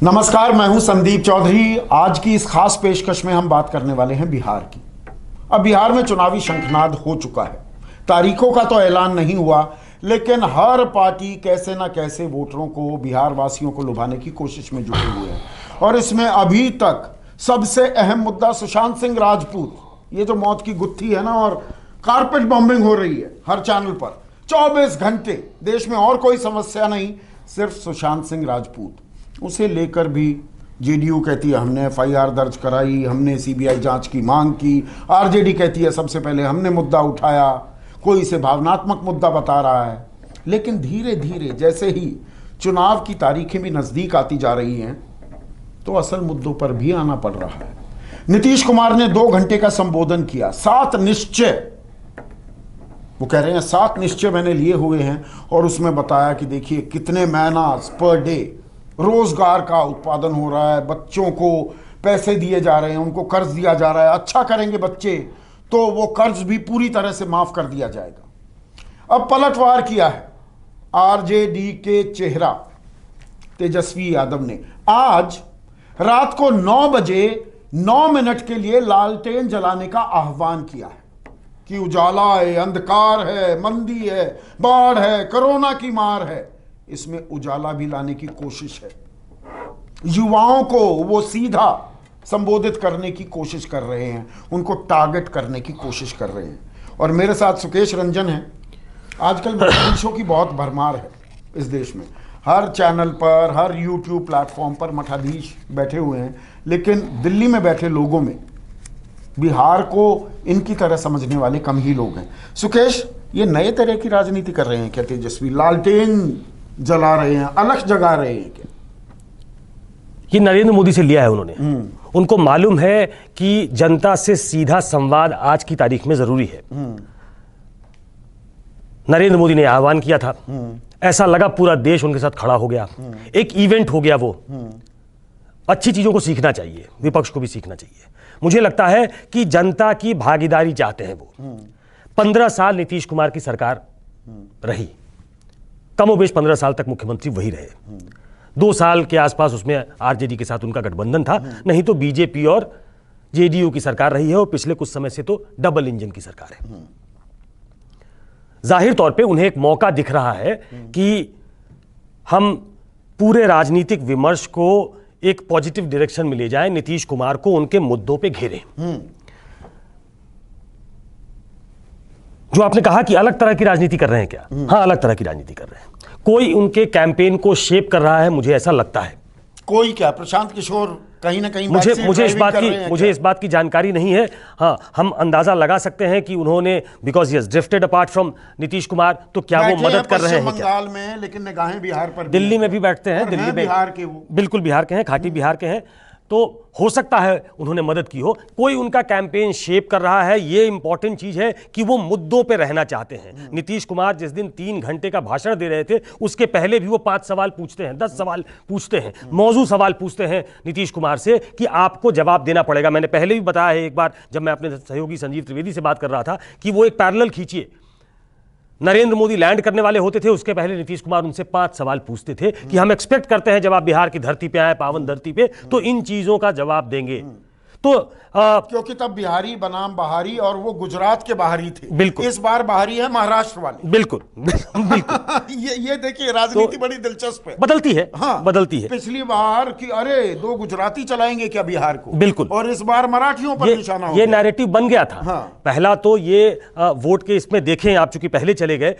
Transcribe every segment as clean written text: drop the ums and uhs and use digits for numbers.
नमस्कार, मैं हूं संदीप चौधरी। आज की इस खास पेशकश में हम बात करने वाले हैं बिहार की। अब बिहार में चुनावी शंखनाद हो चुका है। तारीखों का तो ऐलान नहीं हुआ, लेकिन हर पार्टी कैसे ना कैसे वोटरों को, बिहार वासियों को लुभाने की कोशिश में जुटे हुए हैं। और इसमें अभी तक सबसे अहम मुद्दा सुशांत सिंह राजपूत, ये जो मौत की गुत्थी है ना, और कारपेट बॉम्बिंग हो रही है हर चैनल पर 24 घंटे। देश में और कोई समस्या नहीं, सिर्फ सुशांत सिंह राजपूत। उसे लेकर भी जेडीयू कहती है हमने एफआईआर दर्ज कराई, हमने सीबीआई जांच की मांग की। आरजेडी कहती है सबसे पहले हमने मुद्दा उठाया, कोई इसे भावनात्मक मुद्दा बता रहा है। लेकिन धीरे धीरे जैसे ही चुनाव की तारीखें भी नजदीक आती जा रही हैं, तो असल मुद्दों पर भी आना पड़ रहा है। नीतीश कुमार ने 2 घंटे का संबोधन किया। 7 निश्चय, वो कह रहे हैं 7 निश्चय मैंने लिए हुए हैं, और उसमें बताया कि देखिए कितने मैनास पर डे रोजगार का उत्पादन हो रहा है, बच्चों को पैसे दिए जा रहे हैं, उनको कर्ज दिया जा रहा है। अच्छा करेंगे बच्चे तो वो कर्ज भी पूरी तरह से माफ कर दिया जाएगा। अब पलटवार किया है आरजेडी के चेहरा तेजस्वी यादव ने। आज रात को 9 बजे 9 मिनट के लिए लालटेन जलाने का आह्वान किया है कि उजाला है, अंधकार है, मंदी है, बाढ़ है, कोरोना की मार है। इसमें उजाला भी लाने की कोशिश है। युवाओं को वो सीधा संबोधित करने की कोशिश कर रहे हैं, उनको टारगेट करने की कोशिश कर रहे हैं। और मेरे साथ सुकेश रंजन है। आजकल मठाधीशों की बहुत भरमार है इस देश में। हर चैनल पर, हर यूट्यूब प्लेटफॉर्म पर मठाधीश बैठे हुए हैं, लेकिन दिल्ली में बैठे लोगों में बिहार को इनकी तरह समझने वाले कम ही लोग हैं। सुकेश, ये नए तरह की राजनीति कर रहे हैं क्या तेजस्वी? लालटेन जला रहे हैं, अलग जगा रहे हैं क्या? ये नरेंद्र मोदी से लिया है उन्होंने। उनको मालूम है कि जनता से सीधा संवाद आज की तारीख में जरूरी है। नरेंद्र मोदी ने आह्वान किया था, ऐसा लगा पूरा देश उनके साथ खड़ा हो गया, एक इवेंट हो गया। वो अच्छी चीजों को सीखना चाहिए, विपक्ष को भी सीखना चाहिए। मुझे लगता है कि जनता की भागीदारी चाहते हैं वो। 15 साल नीतीश कुमार की सरकार रही, कमोबेश 15 साल तक मुख्यमंत्री वही रहे। 2 साल के आसपास उसमें आरजेडी के साथ उनका गठबंधन था, नहीं तो बीजेपी और जेडीयू की सरकार रही है, और पिछले कुछ समय से तो डबल इंजन की सरकार है। जाहिर तौर पे उन्हें एक मौका दिख रहा है कि हम पूरे राजनीतिक विमर्श को एक पॉजिटिव डायरेक्शन में ले जाएं, नीतीश कुमार को उनके मुद्दों पे घेरें। जो आपने कहा कि अलग तरह की राजनीति कर रहे हैं क्या? हाँ, अलग तरह की राजनीति कर रहे हैं। कोई उनके कैंपेन को शेप कर रहा है, मुझे ऐसा लगता है। कोई क्या? प्रशांत किशोर कहीं ना कहीं मुझे इस बात की जानकारी नहीं है। हाँ, हम अंदाजा लगा सकते हैं कि उन्होंने, because he has drifted apart from Nitish Kumar, तो क्या वो मदद कर रहे हैं क्या? बंगाल में, लेकिन निगाहें बिहार पर। दिल्ली में भी बैठते हैं, दिल्ली में बिहार के, वो बिल्कुल बिहार के हैं, खाटी बिहार के हैं, तो हो सकता है उन्होंने मदद की हो। कोई उनका कैंपेन शेप कर रहा है, ये इंपॉर्टेंट चीज है कि वो मुद्दों पे रहना चाहते हैं। नीतीश कुमार जिस दिन 3 घंटे का भाषण दे रहे थे, उसके पहले भी वो 5 सवाल पूछते हैं, 10 सवाल पूछते हैं, मौजू सवाल पूछते हैं नीतीश कुमार से कि आपको जवाब देना पड़ेगा। मैंने पहले भी बताया है एक बार, जब मैं अपने सहयोगी संजीव त्रिवेदी से बात कर रहा था, कि वो एक पैरेलल खींचिए। नरेंद्र मोदी लैंड करने वाले होते थे, उसके पहले नीतीश कुमार उनसे 5 सवाल पूछते थे कि हम एक्सपेक्ट करते हैं जब आप बिहार की धरती पे आए, पावन धरती पे, तो इन चीजों का जवाब देंगे। तो क्योंकि तब बिहारी बनाम बहारी, और वो गुजरात के बाहरी थे। बिल्कुल। इस बार बहारी है महाराष्ट्र वाले। बिल्कुल बिल्कुल। ये देखिए, राजनीति बड़ी दिलचस्प है, बदलती है। हाँ, बदलती है। पिछली बार कि अरे 2 गुजराती चलाएंगे क्या बिहार को? बिल्कुल। और इस बार मराठियों पर निशाना हो ये नैरेटिव बन गया था। हाँ। पहला तो ये वोट के इसमें देखें आप, चूंकि पहले चले गए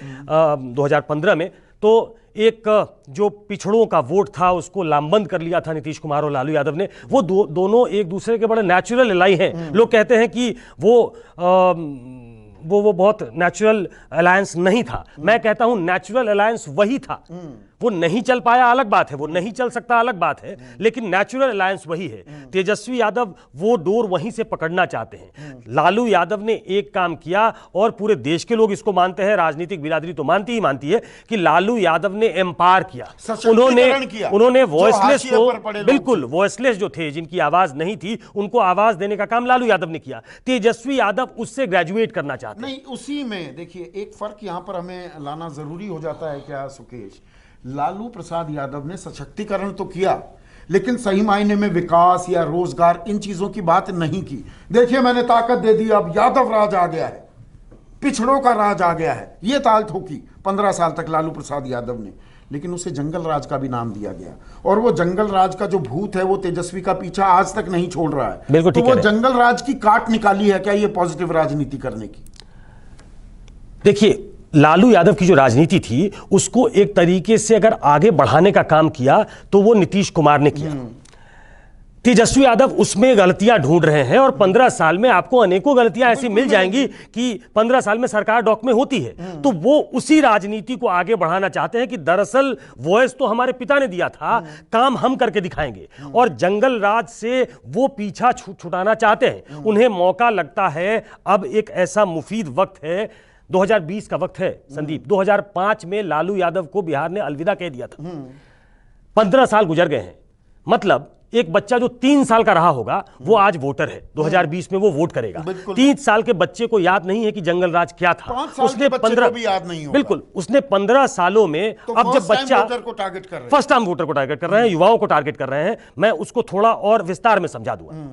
2015 में, तो एक जो पिछड़ों का वोट था उसको लामबंद कर लिया था नीतीश कुमार और लालू यादव ने। वो दोनों एक दूसरे के बड़े नेचुरल एलाई हैं। लोग कहते हैं कि वो बहुत नेचुरल अलायंस नहीं था। मैं कहता हूं नेचुरल अलायंस वही था। वो नहीं चल पाया अलग बात है, वो नहीं चल सकता अलग बात है, लेकिन नेचुरल अलायंस वही है। तेजस्वी यादव वो डोर वहीं से पकड़ना चाहते हैं। लालू यादव ने एक काम किया, और पूरे देश के लोग इसको मानते हैं, राजनीतिक बिरादरी तो मानती है कि लालू यादव ने एम्पावर किया। उन्होंने वॉइसलेस को, बिल्कुल वॉइसलेस जो थे, जिनकी आवाज नहीं थी, उनको आवाज देने का काम लालू यादव ने किया। तेजस्वी यादव उससे ग्रेजुएट करना चाहते हैं। नहीं, उसी में देखिए एक फर्क यहां पर हमें लाना जरूरी हो जाता है क्या सुकेश? लालू प्रसाद यादव ने सशक्तिकरण तो किया, लेकिन सही मायने में विकास या रोजगार इन चीजों की बात नहीं की। देखिए मैंने ताकत दे दी, अब यादव राज आ गया है, पिछड़ों का राज आ गया है, ये ताल ठोकी 15 साल तक लालू प्रसाद यादव ने, लेकिन उसे जंगल राज का भी नाम दिया गया। और वो जंगल राज का जो भूत है वो तेजस्वी का पीछा आज तक नहीं छोड़ रहा है। बिल्कुल तो ठीक वो है। जंगल राज की काट निकाली है क्या ये पॉजिटिव राजनीति करने की? देखिए लालू यादव की जो राजनीति थी उसको एक तरीके से अगर आगे बढ़ाने का काम किया तो वो नीतीश कुमार ने किया। तेजस्वी यादव उसमें गलतियां ढूंढ रहे हैं और 15 साल में आपको अनेकों गलतियां ऐसी मिल जाएंगी कि 15 साल में सरकार डॉक में होती है। तो वो उसी राजनीति को आगे बढ़ाना चाहते हैं कि दरअसल वॉइस तो हमारे पिता ने दिया था, काम हम करके दिखाएंगे। और जंगल राज से वो पीछा छुड़ाना चाहते हैं। उन्हें मौका लगता है अब एक ऐसा मुफीद वक्त है, 2020 का वक्त है संदीप। 2005 में लालू यादव को बिहार ने अलविदा कह दिया था। 15 साल गुजर गए हैं, मतलब एक बच्चा जो 3 साल का रहा होगा वो आज वोटर है। 2020 में वो वोट करेगा। 3 साल के बच्चे को याद नहीं है कि जंगल राज क्या था। 5 साल उसने 15 भी याद नहीं होगा। बिल्कुल, उसने 15 सालों में तो अब जब बच्चा को टारगेट कर रहे हैं, फर्स्ट टाइम वोटर को टारगेट कर रहे हैं, युवाओं को टारगेट कर रहे हैं। मैं उसको थोड़ा और विस्तार में समझा दूंगा।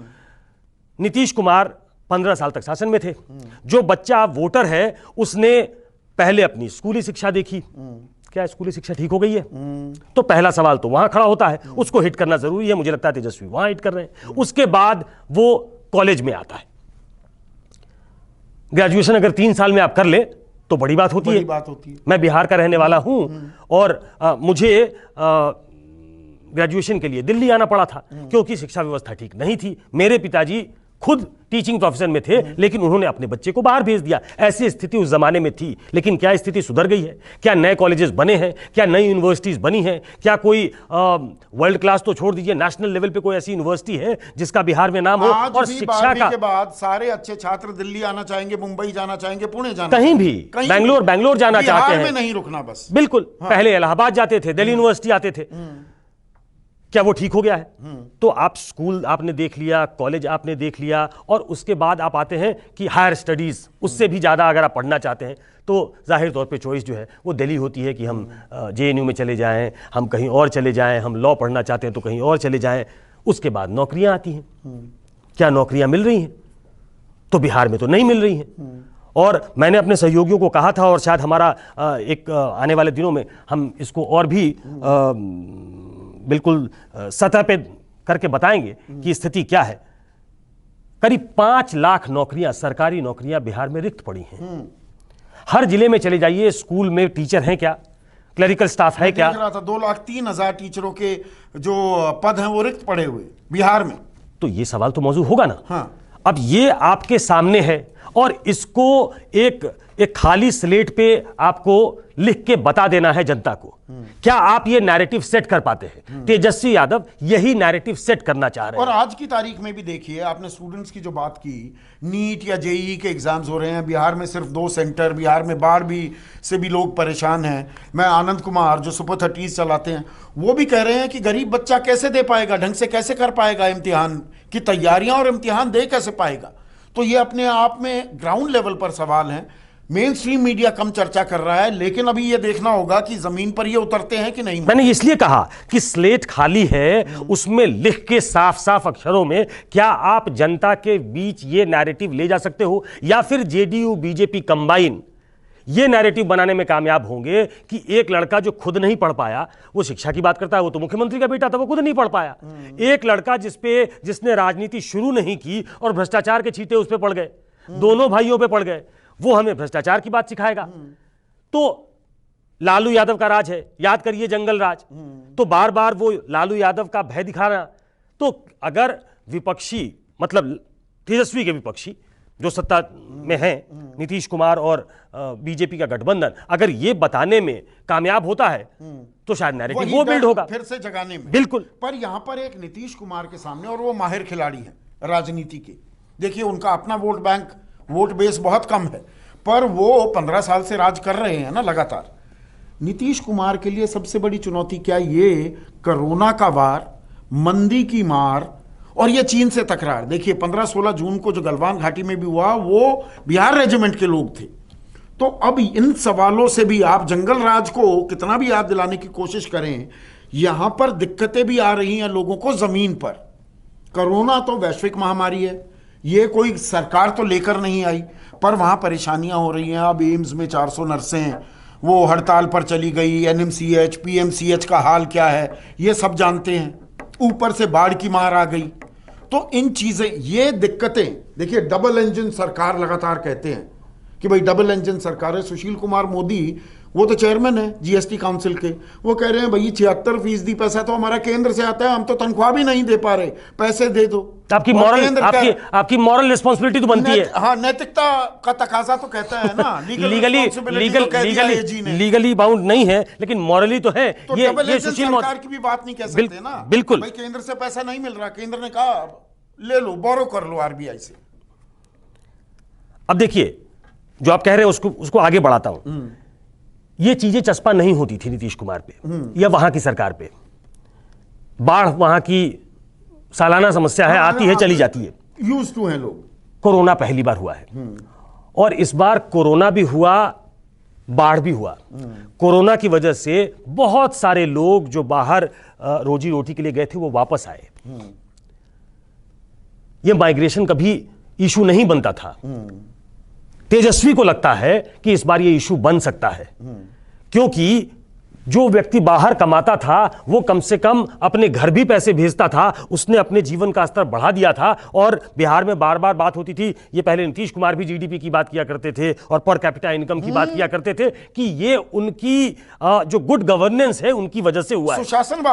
नीतीश कुमार 15 साल तक शासन में थे। जो बच्चा वोटर है उसने पहले अपनी स्कूली शिक्षा देखी, क्या स्कूली शिक्षा ठीक हो गई है? तो पहला सवाल तो वहां खड़ा होता है, उसको हिट करना जरूरी है। मुझे लगता है तेजस्वी वहां हिट कर रहे हैं। उसके बाद वो कॉलेज में आता है। ग्रेजुएशन अगर 3 साल में आप कर ले तो बड़ी बात होती है। मैं बिहार का रहने वाला हूं और मुझे ग्रेजुएशन के लिए दिल्ली आना पड़ा था क्योंकि शिक्षा व्यवस्था ठीक नहीं थी। मेरे पिताजी खुद टीचिंग प्रोफेशन में थे लेकिन उन्होंने अपने बच्चे को बाहर भेज दिया। ऐसी स्थिति उस जमाने में थी। लेकिन क्या स्थिति सुधर गई है? क्या नए कॉलेजेस बने हैं? क्या नई यूनिवर्सिटीज बनी हैं? क्या कोई वर्ल्ड क्लास तो छोड़ दीजिए, नेशनल लेवल पे कोई ऐसी यूनिवर्सिटी है जिसका बिहार में नाम हो? और शिक्षा का के बाद सारे अच्छे छात्र दिल्ली आना चाहेंगे, मुंबई जाना चाहेंगे, पुणे जाना, कहीं भी बैंगलोर जाना चाहते हैं। में नहीं रुकना बस। बिल्कुल। पहले इलाहाबाद जाते थे, दिल्ली यूनिवर्सिटी आते थे। क्या वो ठीक हो गया है? तो आप स्कूल आपने देख लिया, कॉलेज आपने देख लिया और उसके बाद आप आते हैं कि हायर स्टडीज, उससे भी ज्यादा अगर आप पढ़ना चाहते हैं तो जाहिर तौर पे चॉइस जो है वो दिल्ली होती है कि हम जेएनयू में चले जाएं, हम कहीं और चले जाएं, हम लॉ पढ़ना चाहते हैं तो कहीं और चले जाएं। उसके बाद नौकरियां आती हैं। क्या नौकरियां मिल रही हैं? तो बिहार में तो नहीं मिल रही हैं। और मैंने अपने सहयोगियों को कहा था और शायद हमारा एक आने वाले दिनों में हम इसको और भी बिल्कुल सतह पे करके बताएंगे कि स्थिति क्या है। करीब 5 लाख नौकरियां, सरकारी नौकरियां बिहार में रिक्त पड़ी हैं। हर जिले में चले जाइए, स्कूल में टीचर हैं क्या? क्लरिकल स्टाफ है क्या? 2,03,000 टीचरों के जो पद हैं वो रिक्त पड़े हुए बिहार में। तो ये सवाल तो मौजूद होगा ना। हाँ। अब ये आपके सामने है और इसको एक खाली स्लेट पे आपको लिख के बता देना है जनता को। क्या आप ये नैरेटिव सेट कर पाते हैं? तेजस्वी यादव यही नैरेटिव सेट करना चाह रहे हैं। और आज की तारीख में भी देखिए, आपने स्टूडेंट्स की जो बात की, नीट या जेईई के एग्जाम्स हो रहे हैं बिहार में, सिर्फ 2 सेंटर। बिहार में बाढ़ भी से भी लोग परेशान हैं। मैं आनंद कुमार जो सुपर 30 चलाते हैं वो भी कह रहे हैं कि गरीब बच्चा कैसे दे पाएगा, ढंग से कैसे कर पाएगा इम्तिहान की तैयारियां और इम्तिहान दे कैसे पाएगा? तो ये अपने आप में ग्राउंड लेवल पर सवाल हैं। मेन स्ट्रीम मीडिया कम चर्चा कर रहा है, लेकिन अभी ये देखना होगा कि जमीन पर ये उतरते हैं कि नहीं। मैंने इसलिए कहा कि स्लेट खाली है, उसमें लिख के साफ साफ अक्षरों में क्या आप जनता के बीच ये नैरेटिव ले जा सकते हो, या फिर जेडीयू बीजेपी कंबाइन ये नैरेटिव बनाने में कामयाब होंगे कि एक लड़का जो खुद नहीं पढ़ पाया, वो शिक्षा की बात करता है, वो तो मुख्यमंत्री का बेटा था, वो खुद नहीं पढ़ पाया। एक लड़का जिसने राजनीति शुरू नहीं की और भ्रष्टाचार के छींटे उस पर पड़ गए, दोनों भाइयों पे पड़ गए, वो हमें भ्रष्टाचार की बात सिखाएगा। तो लालू यादव का राज है, याद करिए जंगल राज। तो बार बार वो लालू यादव का भय दिखाना। तो अगर विपक्षी, मतलब तेजस्वी के विपक्षी जो सत्ता में हैं, नीतीश कुमार और बीजेपी का गठबंधन, अगर ये बताने में कामयाब होता है तो शायद नैरेटिव वो बिल्ड होगा फिर से जगाने में। बिल्कुल। पर यहां पर एक नीतीश कुमार के सामने, और वो माहिर खिलाड़ी हैं राजनीति के, देखिए उनका अपना वोट बैंक, वोट बेस बहुत कम है, पर वो 15 साल से राज कर रहे हैं ना लगातार। नीतीश कुमार के लिए सबसे बड़ी चुनौती क्या? ये कोरोना का वार, मंदी की मार और ये चीन से तकरार। देखिए 15-16 जून को जो गलवान घाटी में भी हुआ, वो बिहार रेजिमेंट के लोग थे। तो अब इन सवालों से भी आप जंगल राज को कितना भी याद दिलाने की कोशिश करें, यहां पर दिक्कतें भी आ रही हैं लोगों को जमीन पर। कोरोना तो वैश्विक महामारी है, ये कोई सरकार तो लेकर नहीं आई, पर वहां परेशानियां हो रही हैं। अब एम्स में 400 नर्सें हैं, वो हड़ताल पर चली गई। एनएमसीएच पीएमसीएच का हाल क्या है ये सब जानते हैं। ऊपर से बाढ़ की मार आ गई। तो इन चीजें, ये दिक्कतें, देखिए डबल इंजन सरकार लगातार कहते हैं कि भाई डबल इंजन सरकार है। सुशील कुमार मोदी, वो तो चेयरमैन है जीएसटी काउंसिल के, वो कह रहे हैं भाई 76% पैसा तो हमारा केंद्र से आता है, हम तो तनख्वाह भी नहीं दे पा रहे, पैसे दे दो। आपकी मॉरल रिस्पॉन्सिबिलिटी तो बनती है। हाँ, नैतिकता का तकाजा तो कहता है ना। लीगली बाउंड नहीं है, लेकिन मॉरली तो है। तो ये सुशील सरकार की भी बात नहीं कह सकते ना। बिल्कुल, भाई केंद्र से पैसा नहीं मिल रहा, केंद्र ने कहा ले लो, बोरो कर लो आरबीआई से। अब देखिए, जो आप कह रहे हैं उसको आगे बढ़ाता हूं। ये चीजें चस्पा नहीं होती थी नीतीश कुमार पे या वहां की सरकार पे। बाढ़ वहां की सालाना समस्या है, आती है चली जाती है, यूज्ड टू हैं लोग। कोरोना पहली बार हुआ है, और इस बार कोरोना भी हुआ, बाढ़ भी हुआ। कोरोना की वजह से बहुत सारे लोग जो बाहर रोजी रोटी के लिए गए थे वो वापस आए। ये माइग्रेशन कभी इशू नहीं बनता था। तेजस्वी को लगता है कि इस बार ये इशू बन सकता है, क्योंकि जो व्यक्ति बाहर कमाता था वो कम से कम अपने घर भी पैसे भेजता था, उसने अपने जीवन का स्तर बढ़ा दिया था। और बिहार में बार बार बात होती थी, ये पहले नीतीश कुमार भी जीडीपी की बात किया करते थे और पर कैपिटा इनकम की बात किया करते थे कि ये उनकी जो गुड गवर्नेंस है उनकी वजह से हुआ है।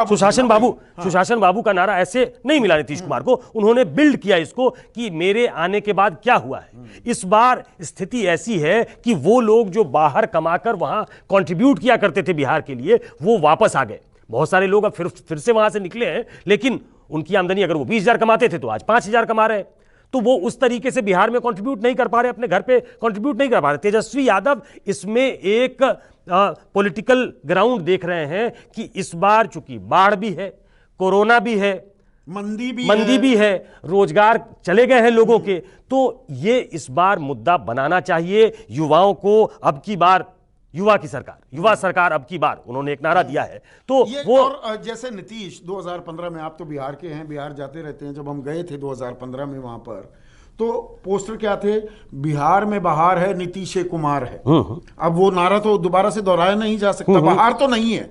सुशासन बाबू का नारा ऐसे नहीं मिला नीतीश कुमार को, उन्होंने बिल्ड किया इसको कि मेरे आने के बाद क्या हुआ है। इस बार स्थिति ऐसी है कि वो लोग जो बाहर कमाकर वहां कंट्रीब्यूट किया करते थे बिहार के लिए, वो वापस आ गए। बहुत सारे लोग अब फिर से वहां से निकले हैं, लेकिन उनकी आमदनी अगर वो 20,000 कमाते थे तो आज 5,000 कमा रहे हैं। तो वो उस तरीके से बिहार में कंट्रीब्यूट नहीं कर पा रहे, अपने घर पे कंट्रीब्यूट नहीं कर पा रहे। तेजस्वी यादव इसमें एक पॉलिटिकल ग्राउंड देख रहे हैं कि इस बार चूंकि बाढ़ भी है, कोरोना भी है, मंदी भी है, रोजगार चले गए हैं लोगों के, तो ये इस बार मुद्दा बनाना चाहिए युवाओं को। अब की बार युवा सरकार अब की बार, उन्होंने एक नारा दिया है। तो वो, और जैसे नीतीश 2015 में, आप तो बिहार के हैं, बिहार जाते रहते हैं, जब हम गए थे 2015 में वहां पर, तो पोस्टर क्या थे, बिहार में बहार है, नीतीश कुमार है। अब वो नारा तो दोबारा से दोहराया नहीं जा सकता। बहार तो नहीं है,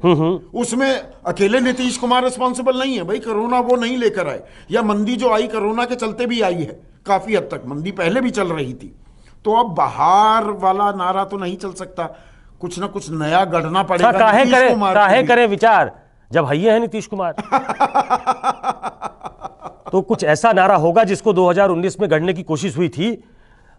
उसमें अकेले नीतीश कुमार रिस्पॉन्सिबल नहीं है। भाई कोरोना वो नहीं लेकर आए, या मंदी जो आई कोरोना के चलते भी आई है, काफी हद तक मंदी पहले भी चल रही थी। तो अब बहार वाला नारा तो नहीं चल सकता, कुछ ना कुछ नया गढ़ना पड़ेगा। काहे करे विचार जब हइये है नीतीश कुमार। तो कुछ ऐसा नारा होगा जिसको 2019 में गढ़ने की कोशिश हुई थी,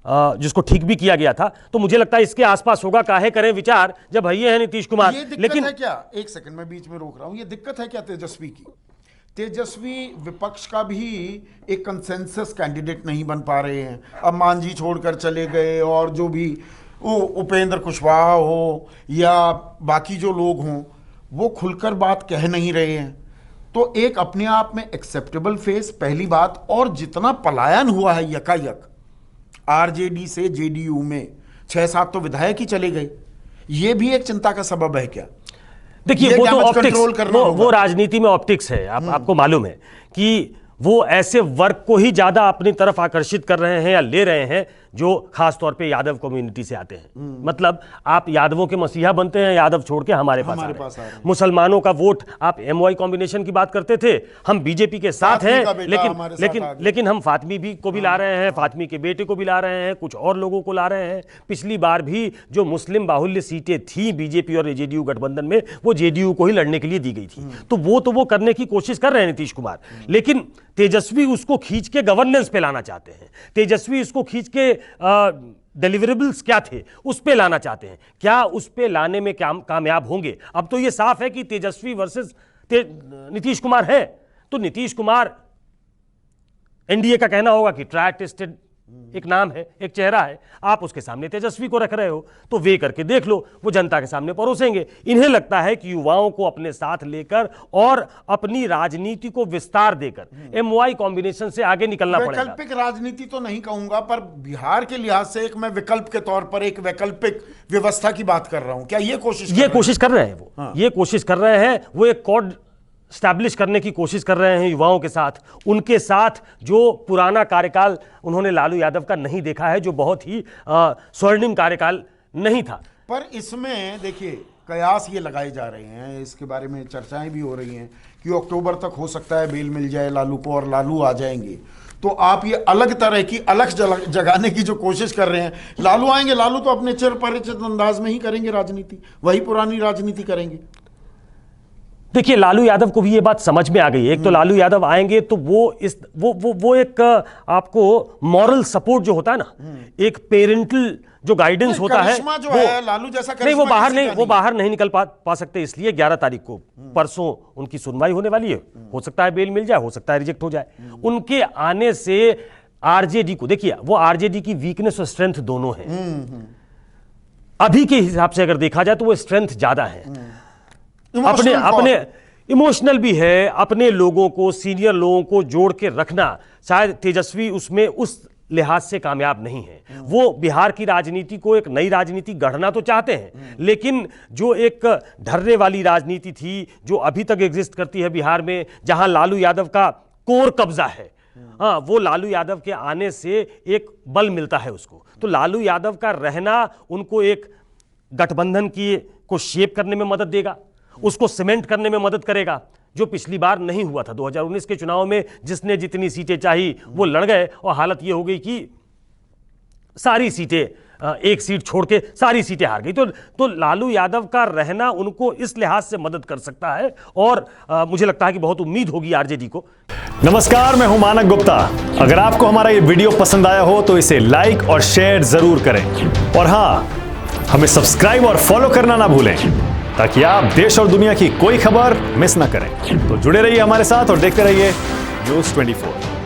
जिसको ठीक भी किया गया था। तो मुझे लगता है इसके आसपास होगा, काहे करें विचार जब हइये है नीतीश कुमार। लेकिन है क्या, एक सेकंड में बीच में रोक रहा हूं, ये दिक्कत है क्या तेजस्वी की? तेजस्वी विपक्ष का भी एक कंसेंसस कैंडिडेट नहीं बन पा रहे हैं। अब मांझी छोड़कर चले गए, और जो भी उपेंद्र कुशवाहा हो या बाकी जो लोग हों, वो खुलकर बात कह नहीं रहे हैं। तो एक अपने आप में एक्सेप्टेबल फेस, पहली बात। और जितना पलायन हुआ है यकायक आरजेडी से जेडीयू में, 6-7 तो विधायक ही चले गए, ये भी एक चिंता का सबब है क्या? देखिए, वो तो ऑप्टिक्स, वो राजनीति में ऑप्टिक्स है। आपको मालूम है कि वो ऐसे वर्ग को ही ज्यादा अपनी तरफ आकर्षित कर रहे हैं या ले रहे हैं जो खास तौर पे यादव कम्युनिटी से आते हैं। मतलब आप यादवों के मसीहा बनते हैं, यादव छोड़ के हमारे पास आ रहे हैं। मुसलमानों का वोट, आप एमवाई कॉम्बिनेशन की बात करते थे, हम बीजेपी के साथ हैं, लेकिन हम फातमी भी को भी ला रहे हैं, फातमी के बेटे को भी ला रहे हैं, कुछ और लोगों को ला रहे हैं। पिछली बार भी जो मुस्लिम बाहुल्य सीटें थी बीजेपी और जेडीयू गठबंधन में, वो जेडीयू को ही लड़ने के लिए दी गई थी। तो वो करने की कोशिश कर रहे हैं नीतीश कुमार, लेकिन तेजस्वी उसको खींच के गवर्नेंस पे लाना चाहते हैं। तेजस्वी इसको खींच के डिलीवरेबल्स क्या थे उस पे लाना चाहते हैं। क्या उस पे लाने में कामयाब होंगे? अब तो ये साफ है कि तेजस्वी वर्सेस नीतीश कुमार है। तो नीतीश कुमार, एनडीए का कहना होगा कि ट्राई टेस्टेड एक नाम है, एक चेहरा है। आप उसके सामने तेजस्वी को रख रहे हो, तो वे करके देख लो, वो जनता के सामने परोसेंगे। इन्हें लगता है कि युवाओं को अपने साथ लेकर और अपनी राजनीति को विस्तार देकर एमवाई कॉम्बिनेशन से आगे निकलना पड़ेगा। वैकल्पिक राजनीति तो नहीं कहूंगा, पर बिहार के लिहाज से एक मैं विकल्प के तौर पर एक वैकल्पिक व्यवस्था की बात कर रहा हूं। क्या ये कोशिश कर रहे हैं वो? ये कोशिश कर रहे हैं। वो एक कॉर्ड स्टैब्लिश करने की कोशिश कर रहे हैं युवाओं के साथ, उनके साथ जो पुराना कार्यकाल उन्होंने लालू यादव का नहीं देखा है, जो बहुत ही स्वर्णिम कार्यकाल नहीं था। पर इसमें देखिए कयास ये लगाए जा रहे हैं, इसके बारे में चर्चाएं भी हो रही हैं कि अक्टूबर तक हो सकता है बेल मिल जाए लालू को और लालू आ जाएंगे। तो आप ये अलग तरह की अलग जगाने की जो कोशिश कर रहे हैं, लालू आएंगे, लालू तो अपने चिर परिचित अंदाज में ही करेंगे राजनीति, वही पुरानी राजनीति करेंगे। देखिए लालू यादव को भी ये बात समझ में आ गई है। एक तो लालू यादव आएंगे तो वो एक आपको मॉरल सपोर्ट जो होता है ना, एक पेरेंटल जो गाइडेंस होता है, जो है लालू जैसा नहीं, वो बाहर नहीं निकल पा सकते। इसलिए 11 तारीख को परसों उनकी सुनवाई होने वाली है। हो सकता है बेल मिल जाए, हो सकता है रिजेक्ट हो जाए। उनके आने से आरजेडी को, देखिए वो आरजेडी की वीकनेस और स्ट्रेंथ दोनों है। अभी के हिसाब से अगर देखा जाए तो वो स्ट्रेंथ ज्यादा है, अपने इमोशनल भी है, अपने लोगों को, सीनियर लोगों को जोड़ के रखना। शायद तेजस्वी उसमें उस लिहाज से कामयाब नहीं है। वो बिहार की राजनीति को एक नई राजनीति गढ़ना तो चाहते हैं, लेकिन जो एक ढर्रे वाली राजनीति थी जो अभी तक एग्जिस्ट करती है बिहार में, जहां लालू यादव का कोर कब्जा है, हाँ, वो लालू यादव के आने से एक बल मिलता है उसको। तो लालू यादव का रहना उनको एक गठबंधन को शेप करने में मदद देगा, उसको सीमेंट करने में मदद करेगा, जो पिछली बार नहीं हुआ था। 2019 के चुनाव में जिसने जितनी सीटें चाही वो लड़ गए और हालत ये हो गई कि सारी सीटें, एक सीट छोड़ के सारी सीटें हार गई। तो लालू यादव का रहना उनको इस लिहाज से मदद कर सकता है और मुझे लगता है कि बहुत उम्मीद होगी आरजेडी को। नमस्कार, मैं हूं मानक गुप्ता। अगर आपको हमारा ये वीडियो पसंद आया हो तो इसे लाइक और शेयर जरूर करें, और हां, हमें सब्सक्राइब और फॉलो करना ना भूलें ताकि आप देश और दुनिया की कोई खबर मिस ना करें। तो जुड़े रहिए हमारे साथ और देखते रहिए न्यूज़ 24।